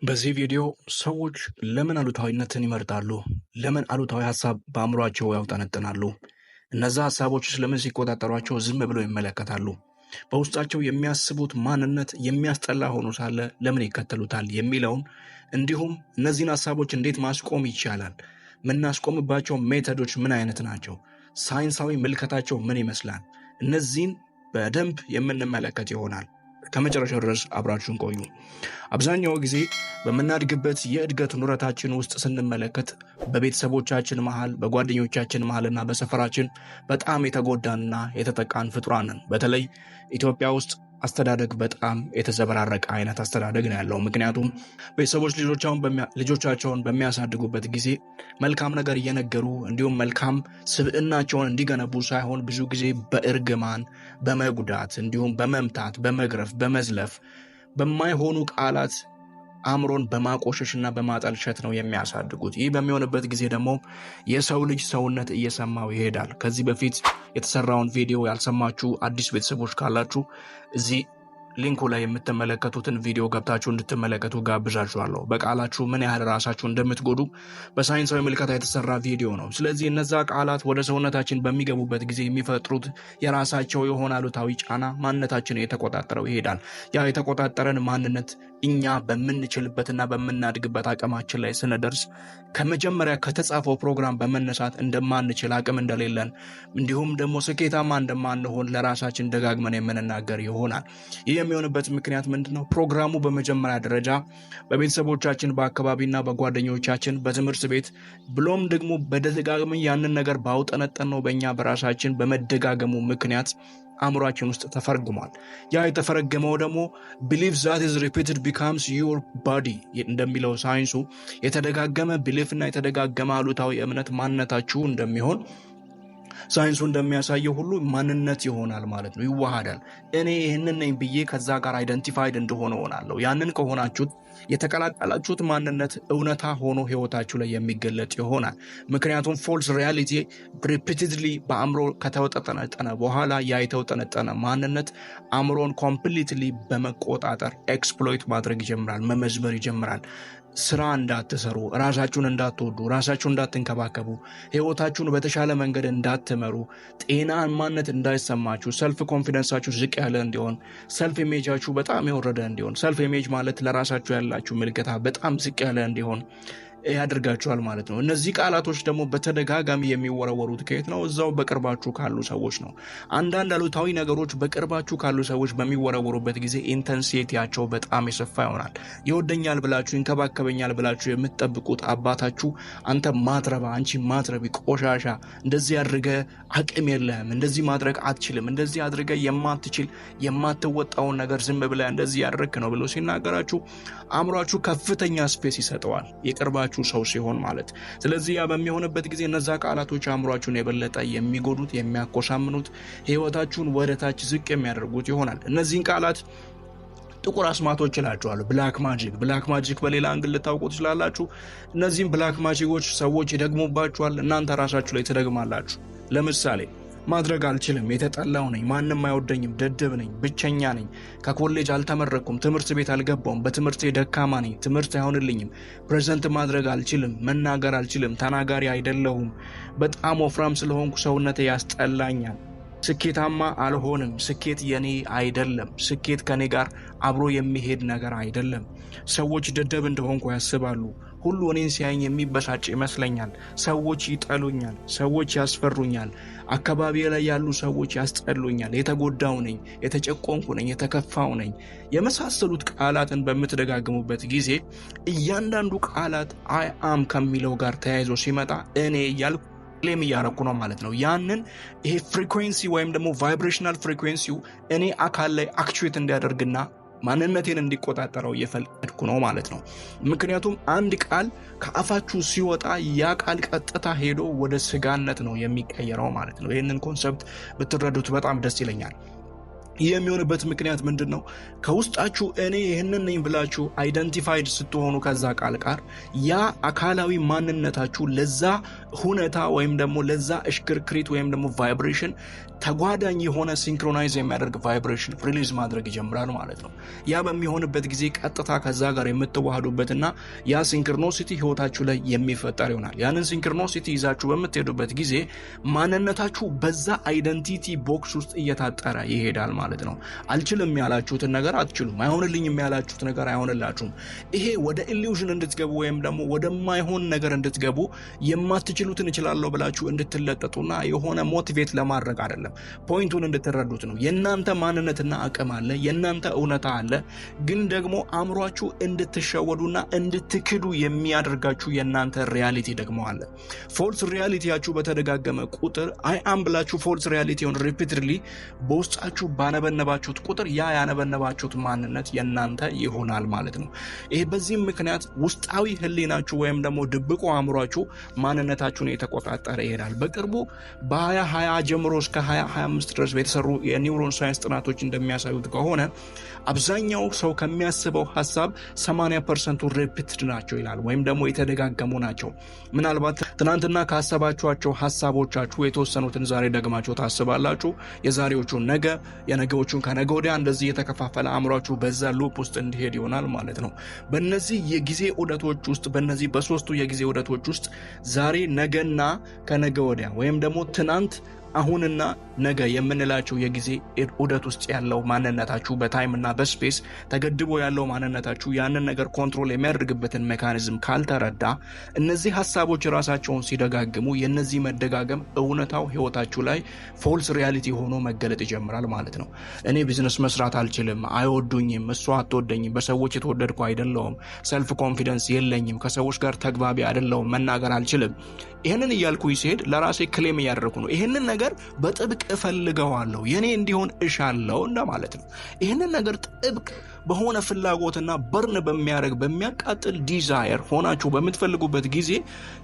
በዚህ ቪዲዮ ሰዎች ለምን አሉታዊነትን ይመርጣሉ? ለምን አሉታዊ ሀሳብ በአእምሯቸው ያውጠነጥናሉ? እነዛ ሀሳቦችስ ለምን ሲቆጣጠሯቸው ዝም ብለው ይመለከታሉ? በውስጣቸው የሚያስቡት ማንነት የሚያስጠላ ሆኖ ሳለ ለምን ይከተሉታል የሚለውን እንዲሁም እነዚህን ሀሳቦች እንዴት ማስቆም ይቻላል? የምናስቆምባቸው ሜተዶች ምን አይነት ናቸው? ሳይንሳዊ ምልከታቸው ምን ይመስላል? እነዚህን በደንብ የምንመለከት ይሆናል። ከመጨረሻው ድረስ አብራችሁን ቆዩ። አብዛኛው ጊዜ በምናድግበት የእድገት ኑረታችን ውስጥ ስንመለከት በቤተሰቦቻችን መሃል፣ በጓደኞቻችን መሃልና በሰፈራችን በጣም የተጎዳንና የተጠቃን ፍጡራን ነን። በተለይ ኢትዮጵያ ውስጥ አስተዳደግ በጣም የተዘበራረቀ አይነት አስተዳደግ ነው ያለው። ምክንያቱም ቤተሰቦች ልጆቻቸውን በሚያሳድጉበት ጊዜ መልካም ነገር እየነገሩ እንዲሁም መልካም ስብዕናቸውን እንዲገነቡ ሳይሆን ብዙ ጊዜ በእርግማን፣ በመጉዳት እንዲሁም በመምታት፣ በመግረፍ፣ በመዝለፍ በማይሆኑ ቃላት አእምሮን በማቆሸሽና በማጠልሸት ነው የሚያሳድጉት። ይህ በሚሆንበት ጊዜ ደግሞ የሰው ልጅ ሰውነት እየሰማው ይሄዳል። ከዚህ በፊት የተሰራውን ቪዲዮ ያልሰማችሁ አዲስ ቤተሰቦች ካላችሁ እዚህ ሊንኩ ላይ የምትመለከቱትን ቪዲዮ ገብታችሁ እንድትመለከቱ ጋብዣችኋለሁ። በቃላችሁ ምን ያህል ራሳችሁ እንደምትጎዱ በሳይንሳዊ ምልከታ የተሰራ ቪዲዮ ነው። ስለዚህ እነዛ ቃላት ወደ ሰውነታችን በሚገቡበት ጊዜ የሚፈጥሩት የራሳቸው የሆነ አሉታዊ ጫና ማንነታችንን የተቆጣጠረው ይሄዳል። ያ የተቆጣጠረን ማንነት እኛ በምንችልበትና በምናድግበት አቅማችን ላይ ስንደርስ ከመጀመሪያ ከተጻፈው ፕሮግራም በመነሳት እንደማንችል፣ አቅም እንደሌለን እንዲሁም ደግሞ ስኬታማ እንደማንሆን ለራሳችን ደጋግመን የምንናገር ይሆናል። ይህ የሚሆንበት ምክንያት ምንድነው? ፕሮግራሙ በመጀመሪያ ደረጃ በቤተሰቦቻችን፣ በአካባቢና በጓደኞቻችን፣ በትምህርት ቤት ብሎም ደግሞ በተደጋጋሚ ያንን ነገር ባውጠነጠን ነው በእኛ በራሳችን በመደጋገሙ ምክንያት አእምሯችን ውስጥ ተፈርግሟል። ያ የተፈረገመው ደግሞ belief that is repeated becomes your body እንደሚለው ሳይንሱ የተደጋገመ ቢሊፍ እና የተደጋገመ አሉታዊ እምነት ማንነታችሁ እንደሚሆን ሳይንሱ እንደሚያሳየው ሁሉ ማንነት ይሆናል ማለት ነው፣ ይዋሃዳል። እኔ ይህንን ነኝ ብዬ ከዛ ጋር አይደንቲፋይድ እንደሆነ ሆናለሁ። ያንን ከሆናችሁት የተቀላቀላችሁት ማንነት እውነታ ሆኖ ህይወታችሁ ላይ የሚገለጥ ይሆናል። ምክንያቱም ፎልስ ሪያሊቲ ሪፒቲድሊ በአእምሮ ከተወጠነጠነ በኋላ ያ የተወጠነጠነ ማንነት አእምሮን ኮምፕሊትሊ በመቆጣጠር ኤክስፕሎይት ማድረግ ይጀምራል፣ መመዝበር ይጀምራል። ስራ እንዳትሰሩ፣ ራሳችሁን እንዳትወዱ፣ ራሳችሁን እንዳትንከባከቡ፣ ህይወታችሁን በተሻለ መንገድ እንዳትመሩ፣ ጤናማነት እንዳይሰማችሁ፣ ሰልፍ ኮንፊደንሳችሁ ዝቅ ያለ እንዲሆን፣ ሰልፍ ኢሜጃችሁ በጣም የወረደ እንዲሆን፣ ሰልፍ ኢሜጅ ማለት ለራሳችሁ ያላችሁ ምልከታ በጣም ዝቅ ያለ እንዲሆን ያደርጋችኋል ማለት ነው። እነዚህ ቃላቶች ደግሞ በተደጋጋሚ የሚወረወሩት ከየት ነው? እዛው በቅርባችሁ ካሉ ሰዎች ነው። አንዳንድ አሉታዊ ነገሮች በቅርባችሁ ካሉ ሰዎች በሚወረወሩበት ጊዜ ኢንተንሲቲያቸው በጣም የሰፋ ይሆናል። ይወደኛል ብላችሁ ይንከባከበኛል ብላችሁ የምትጠብቁት አባታችሁ አንተ ማትረባ፣ አንቺ ማትረቢ፣ ቆሻሻ፣ እንደዚህ አድርገ አቅም የለህም፣ እንደዚህ ማድረግ አትችልም፣ እንደዚህ አድርገ የማትችል የማትወጣውን ነገር ዝም ብለህ እንደዚህ ያደረክ ነው ብሎ ሲናገራችሁ አእምሯችሁ ከፍተኛ ስፔስ ይሰጠዋል፣ የቅርባችሁ ሰው ሲሆን ማለት። ስለዚህ ያ በሚሆንበት ጊዜ እነዛ ቃላቶች አእምሯችሁን የበለጠ የሚጎዱት፣ የሚያኮሳምኑት፣ ህይወታችሁን ወደታች ዝቅ የሚያደርጉት ይሆናል። እነዚህን ቃላት ጥቁር አስማቶች ይላቸዋል። ብላክ ማጂክ በሌላ አንግል ልታውቁ ትችላላችሁ። እነዚህም ብላክ ማጂኮች ሰዎች ይደግሙባችኋል፣ እናንተ ራሳችሁ ላይ ትደግማላችሁ። ለምሳሌ ማድረግ አልችልም፣ የተጠላው ነኝ፣ ማንም አይወደኝም፣ ደደብ ነኝ፣ ብቸኛ ነኝ፣ ከኮሌጅ አልተመረኩም፣ ትምህርት ቤት አልገባውም፣ በትምህርቴ ደካማ ነኝ፣ ትምህርት አይሆንልኝም፣ ፕሬዘንት ማድረግ አልችልም፣ መናገር አልችልም፣ ተናጋሪ አይደለሁም፣ በጣም ወፍራም ስለሆንኩ ሰውነቴ ያስጠላኛል፣ ስኬታማ አልሆንም፣ ስኬት የኔ አይደለም፣ ስኬት ከኔ ጋር አብሮ የሚሄድ ነገር አይደለም፣ ሰዎች ደደብ እንደሆንኩ ያስባሉ፣ ሁሉ እኔን ሲያየኝ የሚበሳጭ ይመስለኛል፣ ሰዎች ይጠሉኛል፣ ሰዎች ያስፈሩኛል፣ አካባቢ ላይ ያሉ ሰዎች ያስጠሉኛል፣ የተጎዳው ነኝ፣ የተጨቆንኩ ነኝ፣ የተከፋው ነኝ የመሳሰሉት ቃላትን በምትደጋግሙበት ጊዜ እያንዳንዱ ቃላት አይ አም ከሚለው ጋር ተያይዞ ሲመጣ እኔ እያልኩ ክሌም እያረኩ ነው ማለት ነው። ያንን ይሄ ፍሪኩዌንሲ ወይም ደግሞ ቫይብሬሽናል ፍሪኩዌንሲው እኔ አካል ላይ አክቹዌት እንዲያደርግና ማንነቴን እንዲቆጣጠረው እየፈለግኩ ነው ማለት ነው። ምክንያቱም አንድ ቃል ከአፋችሁ ሲወጣ ያ ቃል ቀጥታ ሄዶ ወደ ስጋነት ነው የሚቀየረው ማለት ነው። ይህንን ኮንሰፕት ብትረዱት በጣም ደስ ይለኛል። ይህ የሚሆንበት ምክንያት ምንድነው? ከውስጣችሁ እኔ ይህንን ነኝ ብላችሁ አይደንቲፋይድ ስትሆኑ ከዛ ቃል ጋር ያ አካላዊ ማንነታችሁ ለዛ ሁኔታ ወይም ደግሞ ለዛ እሽክርክሪት ወይም ደግሞ ቫይብሬሽን ተጓዳኝ የሆነ ሲንክሮናይዝ የሚያደርግ ቫይብሬሽን ሪሊዝ ማድረግ ይጀምራል ማለት ነው። ያ በሚሆንበት ጊዜ ቀጥታ ከዛ ጋር የምትዋሃዱበትና ያ ሲንክሮኖሲቲ ህይወታችሁ ላይ የሚፈጠር ይሆናል። ያንን ሲንክሮኖሲቲ ይዛችሁ በምትሄዱበት ጊዜ ማንነታችሁ በዛ አይደንቲቲ ቦክስ ውስጥ እየታጠረ ይሄዳል ማለት ነው። አልችልም ያላችሁትን ነገር አትችሉም፣ አይሆንልኝም ያላችሁት ነገር አይሆንላችሁም። ይሄ ወደ ኢሉዥን እንድትገቡ ወይም ደግሞ ወደማይሆን ነገር እንድትገቡ የማትችሉትን እችላለሁ ብላችሁ እንድትለጠጡና የሆነ ሞቲቬት ለማድረግ አይደለም። ፖይንቱን እንድትረዱት ነው። የናንተ ማንነትና አቅም አለ፣ የናንተ እውነታ አለ። ግን ደግሞ አእምሯችሁ እንድትሸወዱና እንድትክዱ የሚያደርጋችሁ የናንተ ሪያሊቲ ደግሞ አለ። ፎልስ ሪያሊቲያችሁ በተደጋገመ ቁጥር አይ አም ብላችሁ ፎልስ ሪያሊቲውን ሪፒትድሊ በውስጣችሁ ባነበነባችሁት ቁጥር ያ ያነበነባችሁት ማንነት የናንተ ይሆናል ማለት ነው። ይሄ በዚህም ምክንያት ውስጣዊ ህሊናችሁ ወይም ደግሞ ድብቁ አእምሯችሁ ማንነታችሁን የተቆጣጠረ ይሄዳል። በቅርቡ በ2020 ጀምሮ እስከ 2025 ድረስ የተሰሩ የኒውሮን ሳይንስ ጥናቶች እንደሚያሳዩት ከሆነ አብዛኛው ሰው ከሚያስበው ሐሳብ 80% ሪፒትድ ናቸው ይላል፣ ወይም ደግሞ የተደጋገሙ ናቸው። ምናልባት ትናንትና ካሰባችኋቸው ሐሳቦቻችሁ የተወሰኑትን ዛሬ ደግማችሁ ታስባላችሁ። የዛሬዎቹን ነገ፣ የነገዎቹን ከነገ ወዲያ፣ እንደዚህ የተከፋፈለ አእምሯችሁ በዛ ሉፕ ውስጥ እንዲሄድ ይሆናል ማለት ነው። በእነዚህ የጊዜ ዑደቶች ውስጥ በእነዚህ በሶስቱ የጊዜ ዑደቶች ውስጥ ዛሬ፣ ነገና ከነገ ወዲያ ወይም ደግሞ ትናንት አሁንና ነገ የምንላቸው የጊዜ ዑደት ውስጥ ያለው ማንነታችሁ በታይምና በስፔስ ተገድቦ ያለው ማንነታችሁ ያንን ነገር ኮንትሮል የሚያደርግበትን ሜካኒዝም ካልተረዳ እነዚህ ሐሳቦች ራሳቸውን ሲደጋግሙ የነዚህ መደጋገም እውነታው ህይወታችሁ ላይ ፎልስ ሪያሊቲ ሆኖ መገለጥ ይጀምራል ማለት ነው። እኔ ቢዝነስ መስራት አልችልም፣ አይወዱኝም፣ እሷ አትወደኝም፣ በሰዎች የተወደድኩ አይደለሁም፣ ሰልፍ ኮንፊደንስ የለኝም፣ ከሰዎች ጋር ተግባቢ አይደለሁም፣ መናገር አልችልም። ይህንን እያልኩኝ ሲሄድ ለራሴ ክሌም እያደረኩ ነው። ይህንን ነገር በጥብቅ እፈልገዋለሁ፣ የኔ እንዲሆን እሻለሁ እንደማለት ነው። ይህንን ነገር ጥብቅ በሆነ ፍላጎትና በርን በሚያደርግ በሚያቃጥል ዲዛየር ሆናችሁ በምትፈልጉበት ጊዜ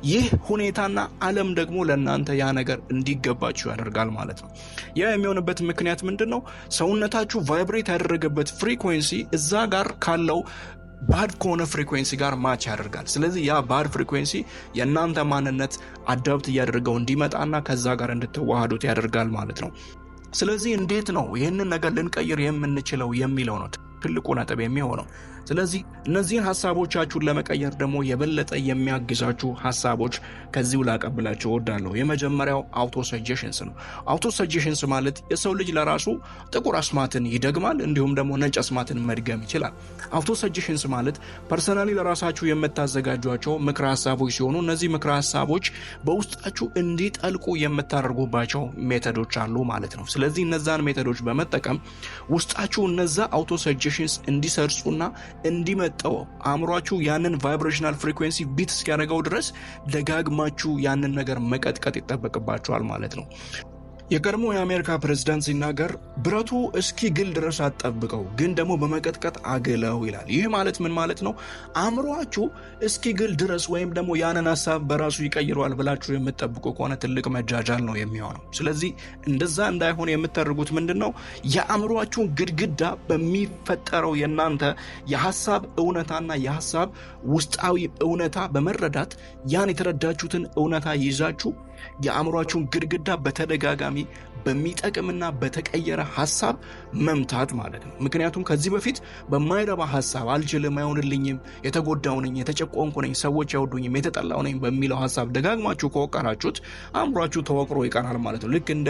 ይህ ሁኔታና ዓለም ደግሞ ለእናንተ ያ ነገር እንዲገባችሁ ያደርጋል ማለት ነው። ያ የሚሆንበት ምክንያት ምንድን ነው? ሰውነታችሁ ቫይብሬት ያደረገበት ፍሪኩዌንሲ እዛ ጋር ካለው ባድ ከሆነ ፍሪኩዌንሲ ጋር ማች ያደርጋል። ስለዚህ ያ ባድ ፍሪኩዌንሲ የእናንተ ማንነት አዳፕት እያደረገው እንዲመጣና ከዛ ጋር እንድትዋሃዱት ያደርጋል ማለት ነው። ስለዚህ እንዴት ነው ይህንን ነገር ልንቀይር የምንችለው የሚለው ነው ትልቁ ነጥብ የሚሆነው። ስለዚህ እነዚህን ሐሳቦቻችሁን ለመቀየር ደግሞ የበለጠ የሚያግዛችሁ ሐሳቦች ከዚሁ ላቀብላችሁ እወዳለሁ። የመጀመሪያው አውቶ ሰጀሽንስ ነው። አውቶ ሰጀሽንስ ማለት የሰው ልጅ ለራሱ ጥቁር አስማትን ይደግማል፣ እንዲሁም ደግሞ ነጭ አስማትን መድገም ይችላል። አውቶ ሰጀሽንስ ማለት ፐርሰናሊ ለራሳችሁ የምታዘጋጇቸው ምክረ ሐሳቦች ሲሆኑ እነዚህ ምክረ ሐሳቦች በውስጣችሁ እንዲጠልቁ የምታደርጉባቸው ሜተዶች አሉ ማለት ነው። ስለዚህ እነዛን ሜተዶች በመጠቀም ውስጣችሁ እነዛ አውቶ ሰጀሽንስ እንዲሰርጹና እንዲመጣው አእምሯችሁ ያንን ቫይብሬሽናል ፍሪኩዌንሲ ቢት እስኪያደርገው ድረስ ደጋግማችሁ ያንን ነገር መቀጥቀጥ ይጠበቅባችኋል ማለት ነው። የቀድሞ የአሜሪካ ፕሬዝዳንት ሲናገር ብረቱ እስኪ ግል ድረስ አትጠብቀው፣ ግን ደግሞ በመቀጥቀጥ አግለው ይላል። ይህ ማለት ምን ማለት ነው? አእምሯችሁ እስኪ ግል ድረስ ወይም ደግሞ ያንን ሐሳብ በራሱ ይቀይረዋል ብላችሁ የምትጠብቁ ከሆነ ትልቅ መጃጃል ነው የሚሆነው። ስለዚህ እንደዛ እንዳይሆን የምታደርጉት ምንድን ነው? የአእምሯችሁን ግድግዳ በሚፈጠረው የናንተ የሐሳብ እውነታና የሐሳብ ውስጣዊ እውነታ በመረዳት ያን የተረዳችሁትን እውነታ ይዛችሁ የአእምሯችሁን ግድግዳ በተደጋጋሚ በሚጠቅምና በተቀየረ ሐሳብ መምታት ማለት ነው። ምክንያቱም ከዚህ በፊት በማይረባ ሐሳብ አልችልም፣ አይሆንልኝም፣ የተጎዳው ነኝ፣ የተጨቆንኩ ነኝ፣ ሰዎች አይወዱኝም፣ የተጠላው ነኝ በሚለው ሐሳብ ደጋግማችሁ ከወቀራችሁት አእምሯችሁ ተወቅሮ ይቀራል ማለት ነው። ልክ እንደ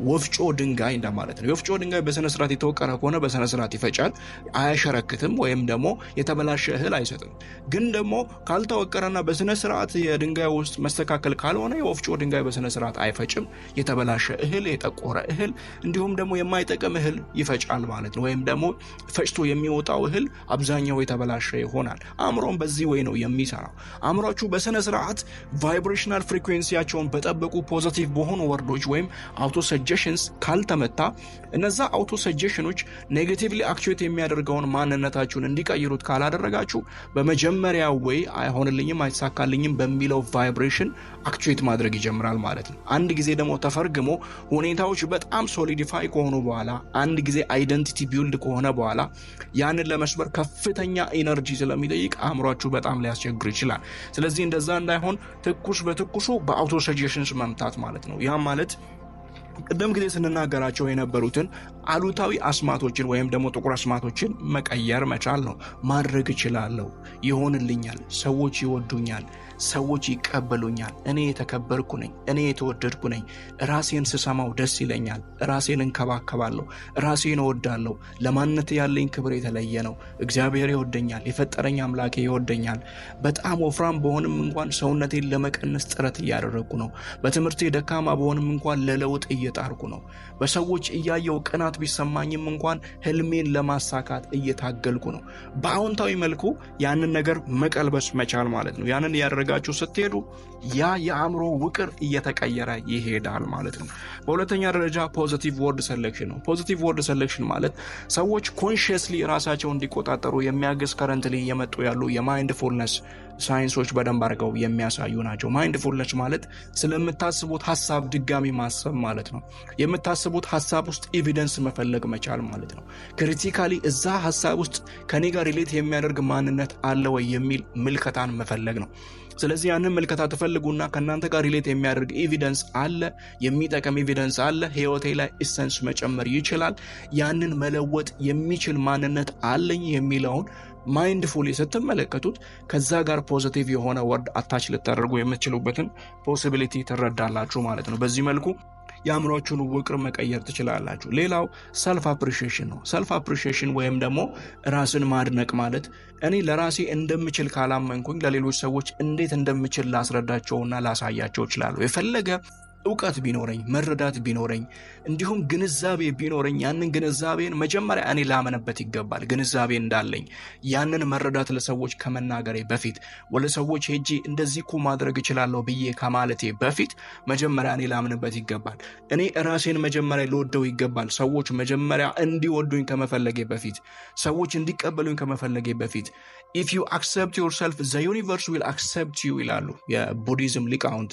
ወፍጮ ድንጋይ እንደማለት ነው። የወፍጮ ድንጋይ በስነ ስርዓት የተወቀረ ከሆነ በስነ ስርዓት ይፈጫል፣ አያሸረክትም፣ ወይም ደግሞ የተበላሸ እህል አይሰጥም። ግን ደግሞ ካልተወቀረና በስነ ስርዓት የድንጋይ ውስጥ መስተካከል ካልሆነ የወፍጮ ድንጋይ በስነ ስርዓት አይፈጭም። የተበላሸ እህል፣ የጠቆረ እህል እንዲሁም ደግሞ የማይጠቅም እህል ይፈጫል ማለት ነው። ወይም ደግሞ ፈጭቶ የሚወጣው እህል አብዛኛው የተበላሸ ይሆናል። አእምሮም በዚህ ወይ ነው የሚሰራው። አእምሮአችሁ በስነ ስርዓት ቫይብሬሽናል ፍሪኩዌንሲያቸውን በጠበቁ ፖዚቲቭ በሆኑ ወርዶች ወይም አውቶ ሰጀሽንስ ካልተመታ እነዛ አውቶ ሰጀሽኖች ኔጌቲቭሊ አክቹዌት የሚያደርገውን ማንነታችሁን እንዲቀይሩት ካላደረጋችሁ በመጀመሪያ ወይ አይሆንልኝም አይሳካልኝም በሚለው ቫይብሬሽን አክቹዌት ማድረግ ይጀምራል ማለት ነው። አንድ ጊዜ ደግሞ ተፈርግሞ ሁኔታዎች በጣም ሶሊዲፋይ ከሆኑ በኋላ አንድ ጊዜ አይደንቲቲ ቢልድ ከሆነ በኋላ ያንን ለመስበር ከፍተኛ ኢነርጂ ስለሚጠይቅ አእምሯችሁ በጣም ሊያስቸግር ይችላል። ስለዚህ እንደዛ እንዳይሆን ትኩስ በትኩሱ በአውቶ ሰጀሽንስ መምታት ማለት ነው። ያ ማለት ቀደም ጊዜ ስንናገራቸው የነበሩትን አሉታዊ አስማቶችን ወይም ደግሞ ጥቁር አስማቶችን መቀየር መቻል ነው። ማድረግ እችላለሁ፣ ይሆንልኛል፣ ሰዎች ይወዱኛል፣ ሰዎች ይቀበሉኛል፣ እኔ የተከበርኩ ነኝ፣ እኔ የተወደድኩ ነኝ፣ ራሴን ስሰማው ደስ ይለኛል፣ ራሴን እንከባከባለሁ፣ ራሴን እወዳለሁ፣ ለማንነት ያለኝ ክብር የተለየ ነው፣ እግዚአብሔር ይወደኛል፣ የፈጠረኝ አምላኬ ይወደኛል፣ በጣም ወፍራም በሆንም እንኳን ሰውነቴን ለመቀነስ ጥረት እያደረግኩ ነው፣ በትምህርቴ ደካማ በሆንም እንኳን ለለውጥ እየጣርኩ ነው፣ በሰዎች እያየው ቅናት ቢሰማኝም እንኳን ህልሜን ለማሳካት እየታገልኩ ነው። በአዎንታዊ መልኩ ያንን ነገር መቀልበስ መቻል ማለት ነው። ያንን ያደረጋችሁ ስትሄዱ ያ የአእምሮ ውቅር እየተቀየረ ይሄዳል ማለት ነው። በሁለተኛ ደረጃ ፖዚቲቭ ወርድ ሴሌክሽን ነው። ፖዚቲቭ ወርድ ሴሌክሽን ማለት ሰዎች ኮንሺየስሊ ራሳቸውን እንዲቆጣጠሩ የሚያግዝ ከረንትሊ እየመጡ ያሉ የማይንድፉልነስ ሳይንሶች በደንብ አድርገው የሚያሳዩ ናቸው። ማይንድፉልነስ ማለት ስለምታስቡት ሐሳብ ድጋሚ ማሰብ ማለት ነው። የምታስቡት ሐሳብ ውስጥ ኤቪደንስ መፈለግ መቻል ማለት ነው። ክሪቲካሊ እዛ ሐሳብ ውስጥ ከኔ ጋር ሪሌት የሚያደርግ ማንነት አለ ወይ የሚል ምልከታን መፈለግ ነው። ስለዚህ ያንን ምልከታ ትፈልጉና ከናንተ ጋር ሪሌት የሚያደርግ ኤቪደንስ አለ፣ የሚጠቅም ኤቪደንስ አለ፣ ህይወቴ ላይ ኢሰንስ መጨመር ይችላል፣ ያንን መለወጥ የሚችል ማንነት አለኝ የሚለውን ማይንድፉሊ ስትመለከቱት ከዛ ጋር ፖዚቲቭ የሆነ ወርድ አታች ልታደርጉ የምትችሉበትን ፖሲቢሊቲ ትረዳላችሁ ማለት ነው። በዚህ መልኩ የአእምሮአችሁን ውቅር መቀየር ትችላላችሁ። ሌላው ሰልፍ አፕሪሺዬሽን ነው። ሰልፍ አፕሪሺዬሽን ወይም ደግሞ ራስን ማድነቅ ማለት እኔ ለራሴ እንደምችል ካላመንኩኝ ለሌሎች ሰዎች እንዴት እንደምችል ላስረዳቸውና ላሳያቸው እችላለሁ። የፈለገ እውቀት ቢኖረኝ መረዳት ቢኖረኝ እንዲሁም ግንዛቤ ቢኖረኝ ያንን ግንዛቤን መጀመሪያ እኔ ላመነበት ይገባል። ግንዛቤ እንዳለኝ ያንን መረዳት ለሰዎች ከመናገሬ በፊት ወለ ሰዎች ሄጄ እንደዚህ እኮ ማድረግ እችላለሁ ብዬ ከማለቴ በፊት መጀመሪያ እኔ ላመነበት ይገባል። እኔ ራሴን መጀመሪያ ልወደው ይገባል። ሰዎች መጀመሪያ እንዲወዱኝ ከመፈለጌ በፊት፣ ሰዎች እንዲቀበሉኝ ከመፈለጌ በፊት if you accept yourself the universe will accept you ይላሉ የቡዲዝም ሊቃውንት።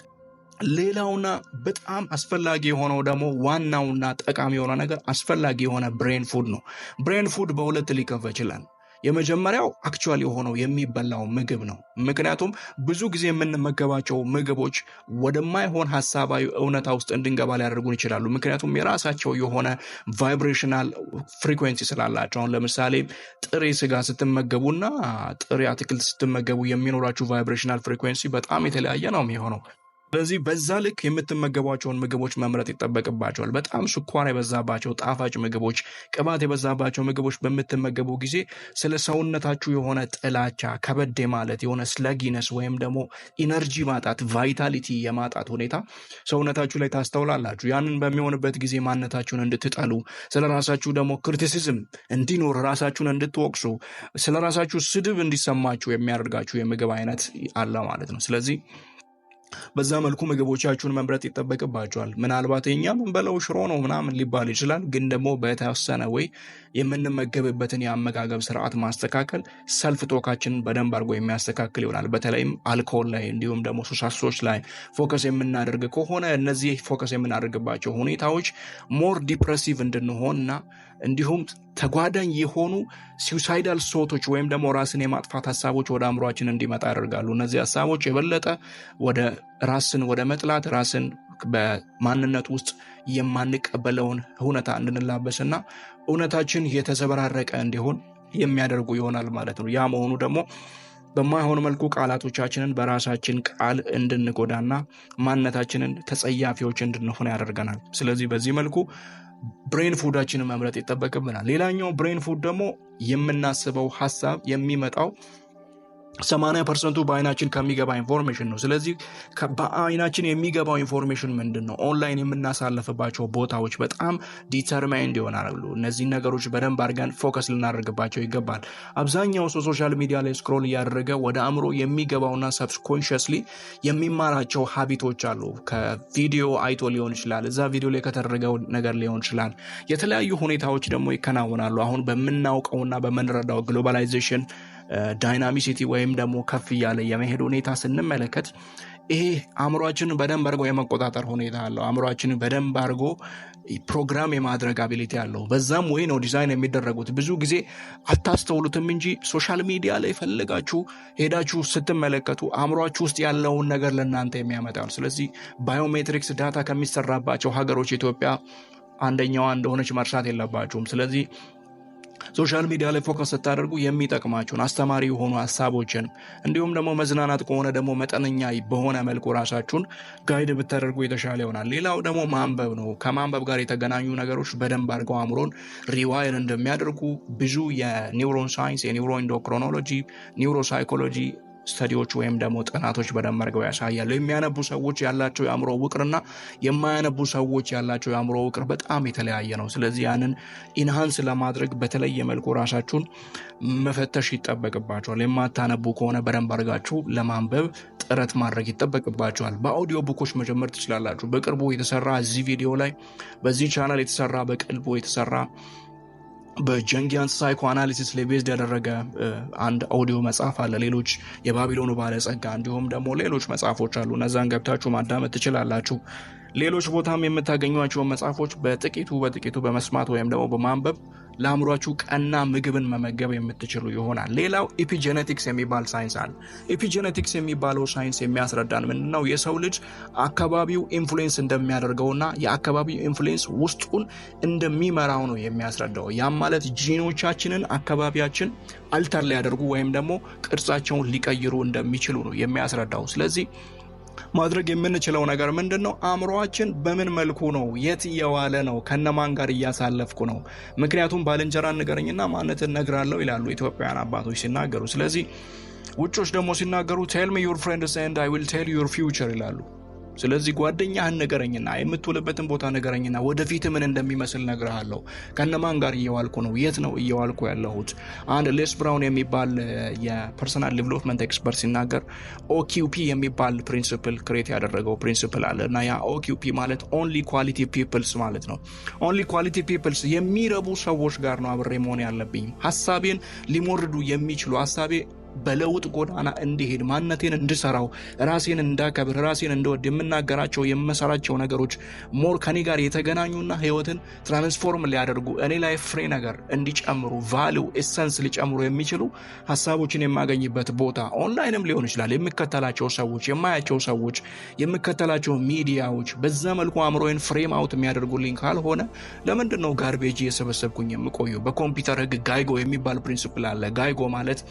ሌላውና በጣም አስፈላጊ የሆነው ደግሞ ዋናውና ጠቃሚ የሆነ ነገር አስፈላጊ የሆነ ብሬን ፉድ ነው። ብሬን ፉድ በሁለት ሊከፈል ይችላል። የመጀመሪያው አክቹዋሊ የሆነው የሚበላው ምግብ ነው። ምክንያቱም ብዙ ጊዜ የምንመገባቸው ምግቦች ወደማይሆን ሐሳባዊ እውነታ ውስጥ እንድንገባ ሊያደርጉን ይችላሉ። ምክንያቱም የራሳቸው የሆነ ቫይብሬሽናል ፍሪኩዌንሲ ስላላቸው። አሁን ለምሳሌ ጥሬ ስጋ ስትመገቡና ጥሬ አትክልት ስትመገቡ የሚኖራችሁ ቫይብሬሽናል ፍሪኩዌንሲ በጣም የተለያየ ነው የሚሆነው። ስለዚህ በዛ ልክ የምትመገቧቸውን ምግቦች መምረጥ ይጠበቅባቸዋል። በጣም ስኳር የበዛባቸው ጣፋጭ ምግቦች፣ ቅባት የበዛባቸው ምግቦች በምትመገቡ ጊዜ ስለ ሰውነታችሁ የሆነ ጥላቻ፣ ከበድ ማለት የሆነ ስለጊነስ ወይም ደግሞ ኢነርጂ ማጣት፣ ቫይታሊቲ የማጣት ሁኔታ ሰውነታችሁ ላይ ታስተውላላችሁ። ያንን በሚሆንበት ጊዜ ማንነታችሁን እንድትጠሉ፣ ስለ ራሳችሁ ደግሞ ክሪቲሲዝም እንዲኖር፣ ራሳችሁን እንድትወቅሱ፣ ስለ ራሳችሁ ስድብ እንዲሰማችሁ የሚያደርጋችሁ የምግብ አይነት አለ ማለት ነው። ስለዚህ በዛ መልኩ ምግቦቻችሁን መምረጥ ይጠበቅባቸዋል። ምናልባት የኛም በለው ሽሮ ነው ምናምን ሊባል ይችላል። ግን ደግሞ በተወሰነ ወይ የምንመገብበትን የአመጋገብ ስርዓት ማስተካከል ሰልፍ ቶካችንን በደንብ አድርጎ የሚያስተካክል ይሆናል። በተለይም አልኮል ላይ እንዲሁም ደግሞ ሱሳሶች ላይ ፎከስ የምናደርግ ከሆነ እነዚህ ፎከስ የምናደርግባቸው ሁኔታዎች ሞር ዲፕሬሲቭ እንድንሆንና እንዲሁም ተጓዳኝ የሆኑ ሱሳይዳል ሶቶች ወይም ደግሞ ራስን የማጥፋት ሀሳቦች ወደ አእምሯችን እንዲመጣ ያደርጋሉ። እነዚህ ሀሳቦች የበለጠ ወደ ራስን ወደ መጥላት፣ ራስን በማንነት ውስጥ የማንቀበለውን እውነታ እንድንላበስና እውነታችን የተዘበራረቀ እንዲሆን የሚያደርጉ ይሆናል ማለት ነው። ያ መሆኑ ደግሞ በማይሆን መልኩ ቃላቶቻችንን በራሳችን ቃል እንድንጎዳና ማንነታችንን ተጸያፊዎች እንድንሆን ያደርገናል። ስለዚህ በዚህ መልኩ ብሬን ፉዳችንን መምረጥ ይጠበቅብናል። ሌላኛው ብሬን ፉድ ደግሞ የምናስበው ሐሳብ የሚመጣው 80% በአይናችን ከሚገባ ኢንፎርሜሽን ነው። ስለዚህ በአይናችን የሚገባው ኢንፎርሜሽን ምንድነው? ኦንላይን የምናሳልፍባቸው ቦታዎች በጣም ዲተርማይንድ ይሆናሉ። እነዚህ ነገሮች በደንብ አድርገን ፎከስ ልናደርግባቸው ይገባል። አብዛኛው ሰው ሶሻል ሚዲያ ላይ ስክሮል እያደረገ ወደ አእምሮ የሚገባውና ሰብኮንሺየስሊ የሚማራቸው ሀቢቶች አሉ። ከቪዲዮ አይቶ ሊሆን ይችላል፣ እዛ ቪዲዮ ላይ ከተደረገው ነገር ሊሆን ይችላል። የተለያዩ ሁኔታዎች ደግሞ ይከናወናሉ። አሁን በምናውቀውና በምንረዳው ግሎባላይዜሽን ዳይናሚሲቲ ወይም ደግሞ ከፍ እያለ የመሄድ ሁኔታ ስንመለከት ይሄ አእምሮአችንን በደንብ አድርጎ የመቆጣጠር ሁኔታ አለው። አእምሮአችንን በደንብ አድርጎ ፕሮግራም የማድረግ አቢሊቲ አለው። በዛም ወይ ነው ዲዛይን የሚደረጉት። ብዙ ጊዜ አታስተውሉትም እንጂ ሶሻል ሚዲያ ላይ ፈልጋችሁ ሄዳችሁ ስትመለከቱ አእምሮአችሁ ውስጥ ያለውን ነገር ለእናንተ የሚያመጣው። ስለዚህ ባዮሜትሪክስ ዳታ ከሚሰራባቸው ሀገሮች ኢትዮጵያ አንደኛዋ እንደሆነች መርሳት የለባችሁም። ስለዚህ ሶሻል ሚዲያ ላይ ፎከስ ስታደርጉ የሚጠቅማችሁን አስተማሪ የሆኑ ሀሳቦችን እንዲሁም ደግሞ መዝናናት ከሆነ ደግሞ መጠነኛ በሆነ መልኩ ራሳችሁን ጋይድ ብታደርጉ የተሻለ ይሆናል። ሌላው ደግሞ ማንበብ ነው። ከማንበብ ጋር የተገናኙ ነገሮች በደንብ አድርገው አእምሮን ሪዋይር እንደሚያደርጉ ብዙ የኒውሮን ሳይንስ፣ የኒውሮ ኢንዶክሪኖሎጂ፣ ኒውሮ ሳይኮሎጂ ስተዲዎች ወይም ደግሞ ጥናቶች በደንብ አድርገው ያሳያሉ። የሚያነቡ ሰዎች ያላቸው የአእምሮ ውቅርና የማያነቡ ሰዎች ያላቸው የአእምሮ ውቅር በጣም የተለያየ ነው። ስለዚህ ያንን ኢንሃንስ ለማድረግ በተለየ መልኩ ራሳችሁን መፈተሽ ይጠበቅባችኋል። የማታነቡ ከሆነ በደንብ አድርጋችሁ ለማንበብ ጥረት ማድረግ ይጠበቅባችኋል። በአውዲዮ ቡኮች መጀመር ትችላላችሁ። በቅርቡ የተሰራ እዚህ ቪዲዮ ላይ በዚህ ቻናል የተሰራ በቅርቡ የተሰራ በጀንጊያን ሳይኮ አናሊሲስ ላይ ቤዝድ ያደረገ አንድ ኦዲዮ መጽሐፍ አለ። ሌሎች የባቢሎኑ ባለጸጋ እንዲሁም ደግሞ ሌሎች መጽሐፎች አሉ። እነዛን ገብታችሁ ማዳመጥ ትችላላችሁ። ሌሎች ቦታም የምታገኟቸው መጽሐፎች በጥቂቱ በመስማት ወይም ደግሞ በማንበብ ለአእምሯችሁ ቀና ምግብን መመገብ የምትችሉ ይሆናል። ሌላው ኢፒጄኔቲክስ የሚባል ሳይንስ አለ። ኢፒጄኔቲክስ የሚባለው ሳይንስ የሚያስረዳን ምንድነው? የሰው ልጅ አካባቢው ኢንፍሉዌንስ እንደሚያደርገውና የአካባቢው ኢንፍሉዌንስ ውስጡን እንደሚመራው ነው የሚያስረዳው። ያም ማለት ጂኖቻችንን አካባቢያችን አልተር ሊያደርጉ ወይም ደግሞ ቅርጻቸውን ሊቀይሩ እንደሚችሉ ነው የሚያስረዳው። ስለዚህ ማድረግ የምንችለው ነገር ምንድነው? አእምሮአችን በምን መልኩ ነው፣ የት እየዋለ ነው፣ ከነማን ጋር እያሳለፍኩ ነው? ምክንያቱም ባልንጀራ ንገረኝና ማንነትን እነግራለሁ ይላሉ ኢትዮጵያውያን አባቶች ሲናገሩ። ስለዚህ ውጮች ደግሞ ሲናገሩ ቴል ሚ ዩር ፍሬንድስ ኤንድ አይ ዊል ቴል ዩር ፊውቸር ይላሉ። ስለዚህ ጓደኛህን ንገረኝና የምትውልበትን ቦታ ንገረኝና ወደፊት ምን እንደሚመስል እነግርሃለሁ። ከነማን ጋር እየዋልኩ ነው? የት ነው እየዋልኩ ያለሁት? አንድ ሌስ ብራውን የሚባል የፐርሰናል ዴቨሎፕመንት ኤክስፐርት ሲናገር ኦኪውፒ የሚባል ፕሪንሲፕል ክሬት ያደረገው ፕሪንሲፕል አለ እና ያ ኦኪውፒ ማለት ኦንሊ ኳሊቲ ፒፕልስ ማለት ነው። ኦንሊ ኳሊቲ ፒፕልስ የሚረቡ ሰዎች ጋር ነው አብሬ መሆን ያለብኝ። ሀሳቤን ሊሞርዱ የሚችሉ ሀሳቤ በለውጥ ጎዳና እንዲሄድ ማንነቴን እንድሰራው ራሴን እንዳከብር ራሴን እንደወድ የምናገራቸው የመሰራቸው ነገሮች ሞር ከኔ ጋር የተገናኙና ህይወትን ትራንስፎርም ሊያደርጉ እኔ ላይ ፍሬ ነገር እንዲጨምሩ ቫልዩ ኤሰንስ ሊጨምሩ የሚችሉ ሀሳቦችን የማገኝበት ቦታ ኦንላይንም ሊሆን ይችላል። የምከተላቸው ሰዎች፣ የማያቸው ሰዎች፣ የምከተላቸው ሚዲያዎች በዛ መልኩ አእምሮዬን ፍሬም አውት የሚያደርጉልኝ ካልሆነ ለምንድን ነው ጋርቤጅ የሰበሰብኩኝ የምቆየው? በኮምፒውተር ህግ ጋይጎ የሚባል ፕሪንሲፕል አለ። ጋይጎ ማለት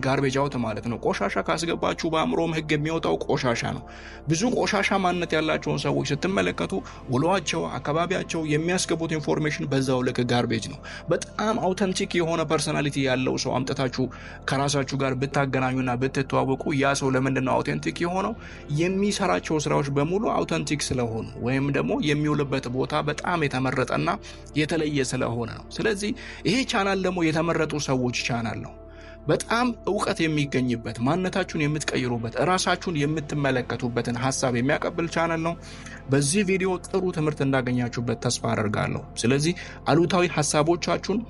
ጋርቤጅ አውት ማለት ነው። ቆሻሻ ካስገባችሁ በአእምሮም ህግ የሚወጣው ቆሻሻ ነው። ብዙ ቆሻሻ ማንነት ያላቸውን ሰዎች ስትመለከቱ ውሏቸው፣ አካባቢያቸው የሚያስገቡት ኢንፎርሜሽን በዛው ልክ ጋርቤጅ ነው። በጣም አውተንቲክ የሆነ ፐርሰናሊቲ ያለው ሰው አምጥታችሁ ከራሳችሁ ጋር ብታገናኙና ብትተዋወቁ ያ ሰው ለምንድን ነው አውተንቲክ የሆነው? የሚሰራቸው ስራዎች በሙሉ አውተንቲክ ስለሆኑ ወይም ደግሞ የሚውልበት ቦታ በጣም የተመረጠና የተለየ ስለሆነ ነው። ስለዚህ ይሄ ቻናል ደግሞ የተመረጡ ሰዎች ቻናል ነው። በጣም እውቀት የሚገኝበት ማንነታችሁን የምትቀይሩበት ራሳችሁን የምትመለከቱበትን ሀሳብ የሚያቀብል ቻናል ነው። በዚህ ቪዲዮ ጥሩ ትምህርት እንዳገኛችሁበት ተስፋ አደርጋለሁ። ስለዚህ አሉታዊ ሀሳቦቻችሁን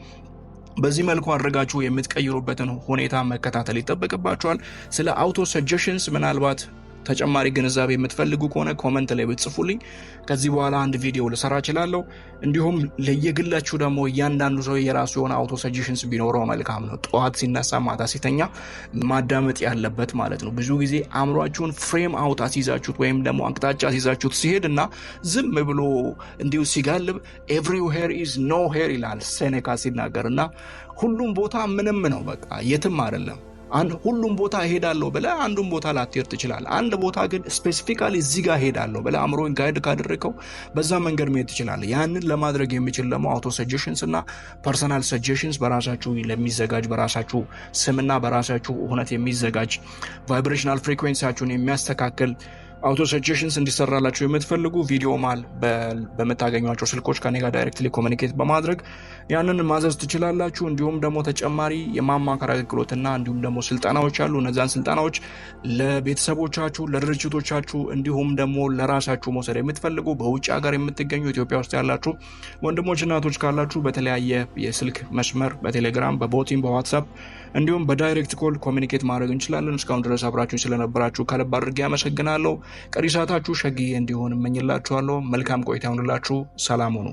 በዚህ መልኩ አድርጋችሁ የምትቀይሩበትን ሁኔታ መከታተል ይጠበቅባችኋል። ስለ አውቶ ሰጀሽንስ ምናልባት ተጨማሪ ግንዛቤ የምትፈልጉ ከሆነ ኮመንት ላይ ብትጽፉልኝ ከዚህ በኋላ አንድ ቪዲዮ ልሰራ እችላለሁ። እንዲሁም ለየግላችሁ ደግሞ እያንዳንዱ ሰው የራሱ የሆነ አውቶ ሰጀሽንስ ቢኖረው መልካም ነው። ጠዋት ሲነሳ ማታ ሲተኛ ማዳመጥ ያለበት ማለት ነው። ብዙ ጊዜ አእምሯችሁን ፍሬም አውት አስይዛችሁት ወይም ደግሞ አቅጣጫ አስይዛችሁት ሲሄድና ዝም ብሎ እንዲሁ ሲጋልብ ኤቭሪዌር ኢዝ ኖ ሄር ይላል ሴኔካ ሲናገርና ሁሉም ቦታ ምንም ነው፣ በቃ የትም አይደለም። ሁሉም ቦታ እሄዳለሁ ብለህ አንዱን ቦታ ላትሄድ ትችላለህ። አንድ ቦታ ግን ስፔሲፊካሊ እዚህ ጋር እሄዳለሁ ብለህ አእምሮን ጋይድ ካደረከው በዛ መንገድ መሄድ ትችላለህ። ያንን ለማድረግ የሚችል ደግሞ አውቶ ሰጀሽንስ እና ፐርሰናል ሰጀሽንስ በራሳችሁ ለሚዘጋጅ በራሳችሁ ስምና በራሳችሁ እውነት የሚዘጋጅ ቫይብሬሽናል ፍሪኩዌንሲያችሁን የሚያስተካክል አውቶ ሰጀሽንስ እንዲሰራላችሁ የምትፈልጉ ቪዲዮ ማል በመታገኟቸው ስልኮች ከኔ ጋር ዳይሬክትሊ ኮሙኒኬት በማድረግ ያንን ማዘዝ ትችላላችሁ። እንዲሁም ደግሞ ተጨማሪ የማማከር አገልግሎትና እንዲሁም ደግሞ ስልጠናዎች አሉ። እነዛን ስልጠናዎች ለቤተሰቦቻችሁ፣ ለድርጅቶቻችሁ እንዲሁም ደግሞ ለራሳችሁ መውሰድ የምትፈልጉ በውጭ ሀገር የምትገኙ ኢትዮጵያ ውስጥ ያላችሁ ወንድሞችና እህቶች ካላችሁ በተለያየ የስልክ መስመር በቴሌግራም፣ በቦቲም፣ በዋትሳፕ እንዲሁም በዳይሬክት ኮል ኮሙኒኬት ማድረግ እንችላለን። እስካሁን ድረስ አብራችሁን ስለነበራችሁ ከልብ አድርጌ አመሰግናለሁ። ቀሪ ሰዓታችሁ ሸግዬ እንዲሆን እመኝላችኋለሁ። መልካም ቆይታ ይሁንላችሁ። ሰላም ሁኑ።